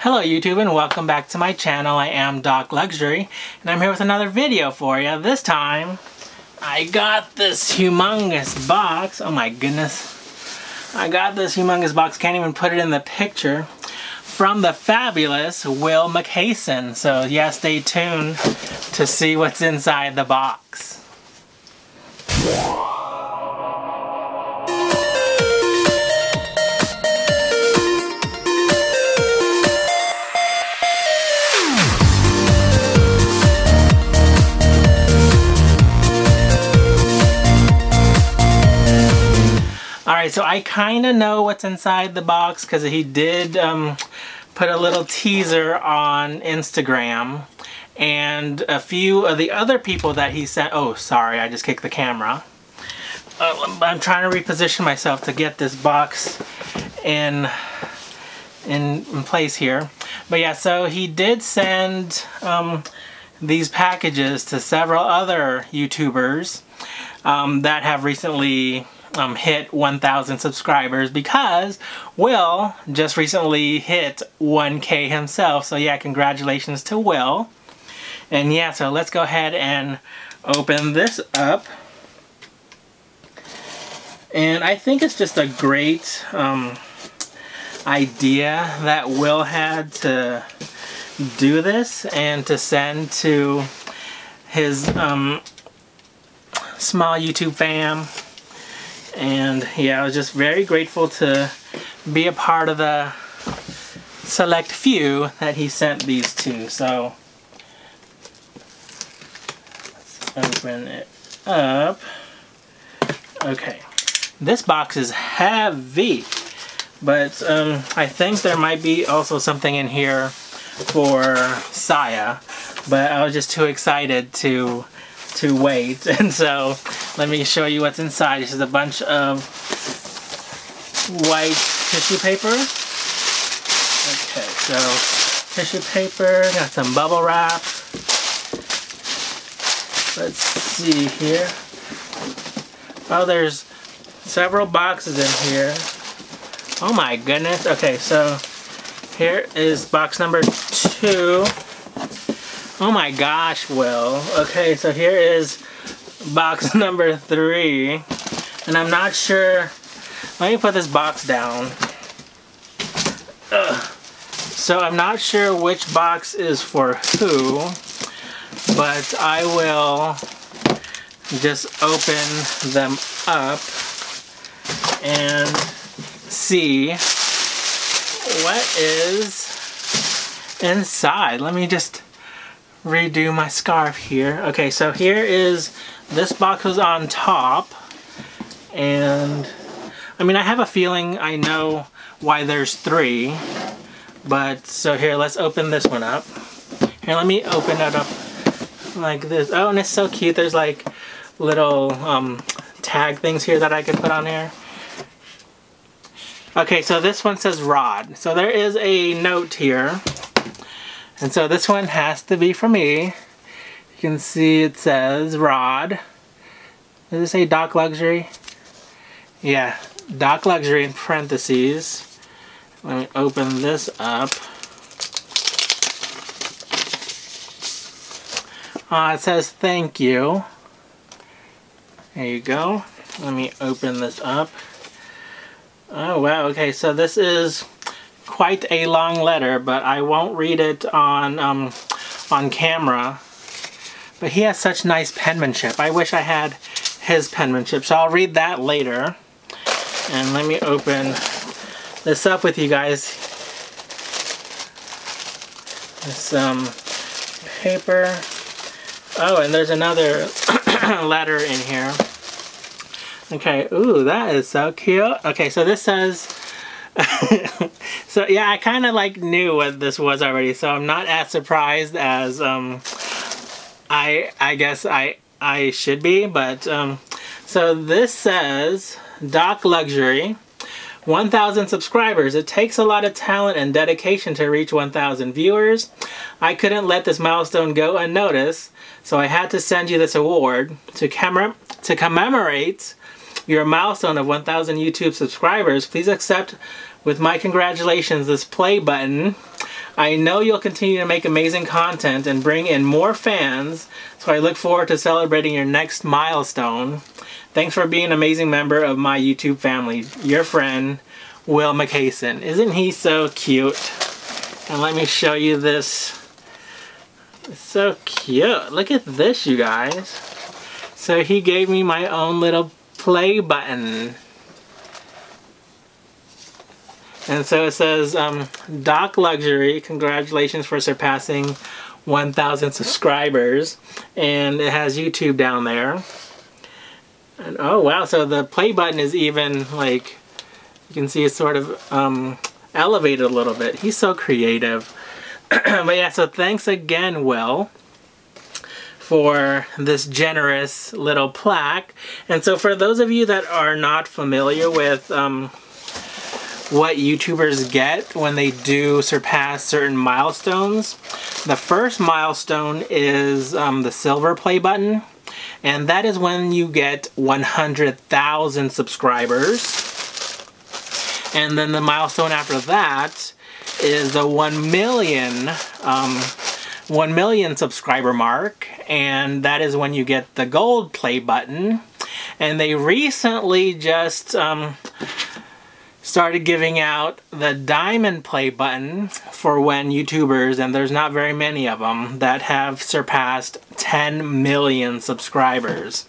Hello YouTube and welcome back to my channel. I am docLUXURY and I'm here with another video for you. This time I got this humongous box. Oh my goodness. I got this humongous box, can't even put it in the picture, from the fabulous Will McHason. So yeah, stay tuned to see what's inside the box. Alright, so I kind of know what's inside the box because he did put a little teaser on Instagram, and a few of the other people that he sent. Oh, sorry, I just kicked the camera. I'm trying to reposition myself to get this box in place here. But yeah, so he did send these packages to several other YouTubers that have recently hit 1,000 subscribers, because Will just recently hit 1K himself. So yeah, congratulations to Will. And yeah, so let's go ahead and open this up. And I think it's just a great idea that Will had to do this and to send to his small YouTube fam. And yeah, I was just very grateful to be a part of the select few that he sent these to. So let's open it up. Okay, this box is heavy, but I think there might be also something in here for Siah, but I was just too excited to wait. And so let me show you what's inside. This is a bunch of white tissue paper. Okay, so tissue paper, got some bubble wrap. Let's see here. Oh, there's several boxes in here. Oh my goodness. Okay, so here is box number 2. Oh my gosh, Will. Okay, so here is box number 3. And I'm not sure. Let me put this box down. Ugh. So I'm not sure which box is for who, but I will just open them up and see what is inside. Let me just redo my scarf here. Okay, so here is, this box was on top, and I mean, I have a feeling I know why there's 3, but so here, let's open this one up. Here, let me open it up like this. Oh, and it's so cute. There's like little tag things here that I could put on here. Okay, so this one says Rod. So there is a note here. And so this one has to be for me. You can see it says Rod. Does it say docLUXURY? Yeah, docLUXURY in parentheses. Let me open this up. It says thank you. There you go. Let me open this up. Oh wow, okay, so this is quite a long letter, but I won't read it on camera. But he has such nice penmanship. I wish I had his penmanship, so I'll read that later. And let me open this up with you guys. This paper. Oh, and there's another letter in here. Okay, ooh, that is so cute. Okay, so this says so yeah, I kind of like knew what this was already, so I'm not as surprised as I guess I should be. But so this says docLUXURY, 1,000 subscribers. It takes a lot of talent and dedication to reach 1,000 viewers. I couldn't let this milestone go unnoticed, so I had to send you this award to commemorate your milestone of 1,000 YouTube subscribers. Please accept with my congratulations this play button. I know you'll continue to make amazing content and bring in more fans, so I look forward to celebrating your next milestone. Thanks for being an amazing member of my YouTube family. Your friend, Will McCason. Isn't he so cute? And let me show you this. It's so cute. Look at this, you guys. So he gave me my own little play button. And so it says, docLUXURY, congratulations for surpassing 1,000 subscribers. And it has YouTube down there. And oh wow, so the play button is even like, you can see it's sort of elevated a little bit. He's so creative. But yeah, so thanks again, Will, for this generous little plaque. And so for those of you that are not familiar with what YouTubers get when they do surpass certain milestones, the first milestone is the silver play button. And that is when you get 100,000 subscribers. And then the milestone after that is the 1 million subscriber mark. And that is when you get the gold play button. And they recently just started giving out the diamond play button for when YouTubers, and there's not very many of them, that have surpassed 10 million subscribers.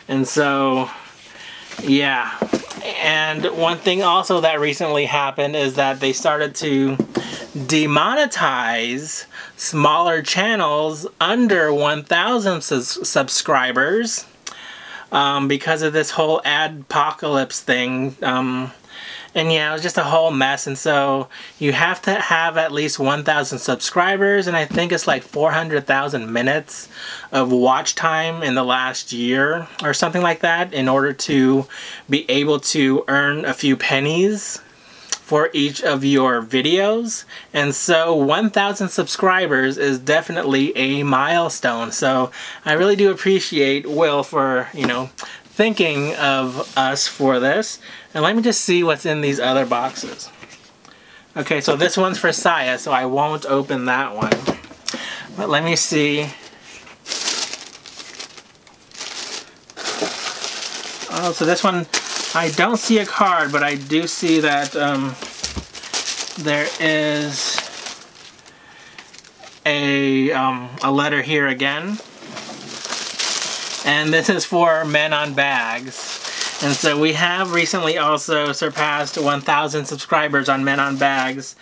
And so, yeah. And one thing also that recently happened is that they started to demonetize smaller channels under 1,000 subscribers because of this whole adpocalypse thing. And yeah, it was just a whole mess. And so you have to have at least 1,000 subscribers, and I think it's like 400,000 minutes of watch time in the last year or something like that in order to be able to earn a few pennies for each of your videos. And so 1,000 subscribers is definitely a milestone. So I really do appreciate Will for, you know, thinking of us for this. And let me just see what's in these other boxes. Okay, so this one's for Siah, so I won't open that one. But let me see. Oh, so this one, I don't see a card, but I do see that there is a letter here again. And this is for Men on Bags. And so we have recently also surpassed 1,000 subscribers on Men on Bags.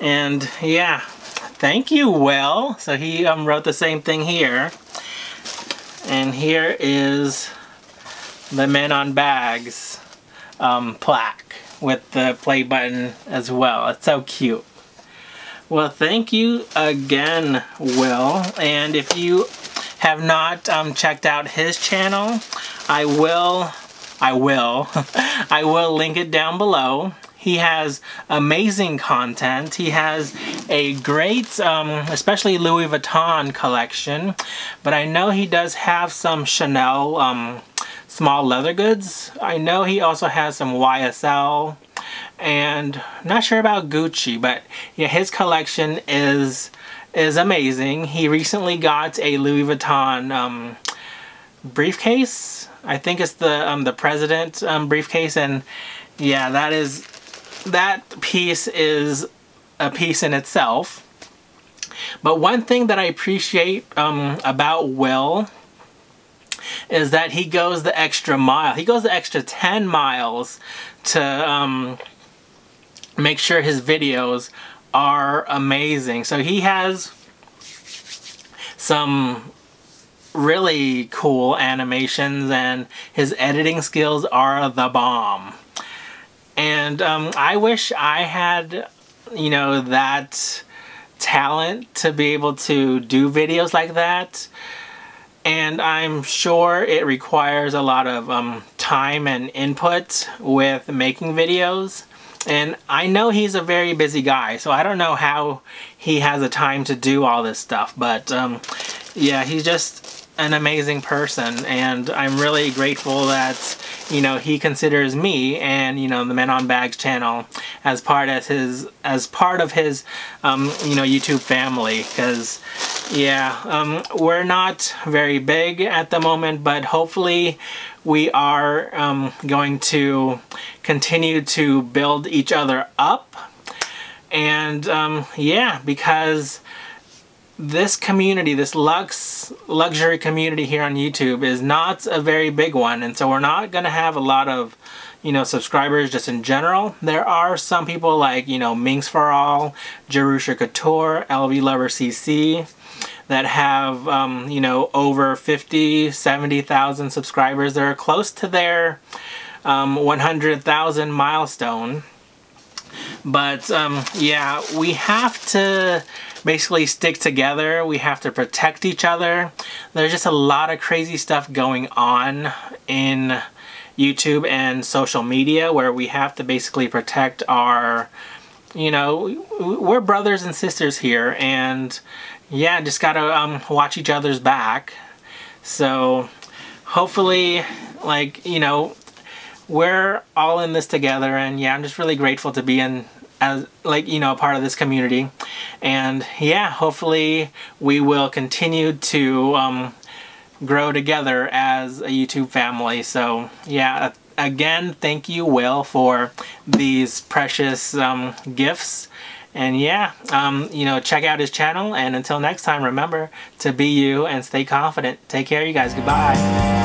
And yeah, thank you, Will. So he wrote the same thing here. And here is the Men on Bags plaque with the play button as well. It's so cute. Well, thank you again, Will. And if you have not checked out his channel, I will link it down below. He has amazing content. He has a great, especially Louis Vuitton collection, but I know he does have some Chanel small leather goods. I know he also has some YSL, and I'm not sure about Gucci, but yeah, his collection is amazing. He recently got a Louis Vuitton briefcase. I think it's the President briefcase, and yeah, that piece is a piece in itself. But one thing that I appreciate about Will is that he goes the extra mile. He goes the extra 10 miles to make sure his videos are amazing. So he has some really cool animations, and his editing skills are the bomb. And I wish I had, you know, that talent to be able to do videos like that. And I'm sure it requires a lot of time and input with making videos. And I know he's a very busy guy, so I don't know how he has the time to do all this stuff. But yeah, he's just an amazing person, and I'm really grateful that, you know, he considers me and, you know, the Men on Bags channel as part of his you know, YouTube family. Because yeah, we're not very big at the moment, but hopefully we are going to continue to build each other up. And yeah, because this community, this luxury community here on YouTube is not a very big one, and so we're not gonna have a lot of, you know, subscribers just in general. There are some people like, you know, Minx for All, Jerusha Couture, LV Lover CC that have, you know, over 50, 70,000 subscribers. They're close to their 100,000 milestone. But yeah, we have to basically stick together. We have to protect each other. There's just a lot of crazy stuff going on in YouTube and social media where we have to basically protect our, you know, we're brothers and sisters here, and yeah, just gotta watch each other's back. So hopefully, like, you know, we're all in this together, and yeah, I'm just really grateful to be in, as, like, you know, a part of this community. And yeah, hopefully we will continue to grow together as a YouTube family. So yeah, again, thank you, Will, for these precious gifts. And yeah, you know, check out his channel, and until next time, remember to be you and stay confident. Take care, you guys. Goodbye.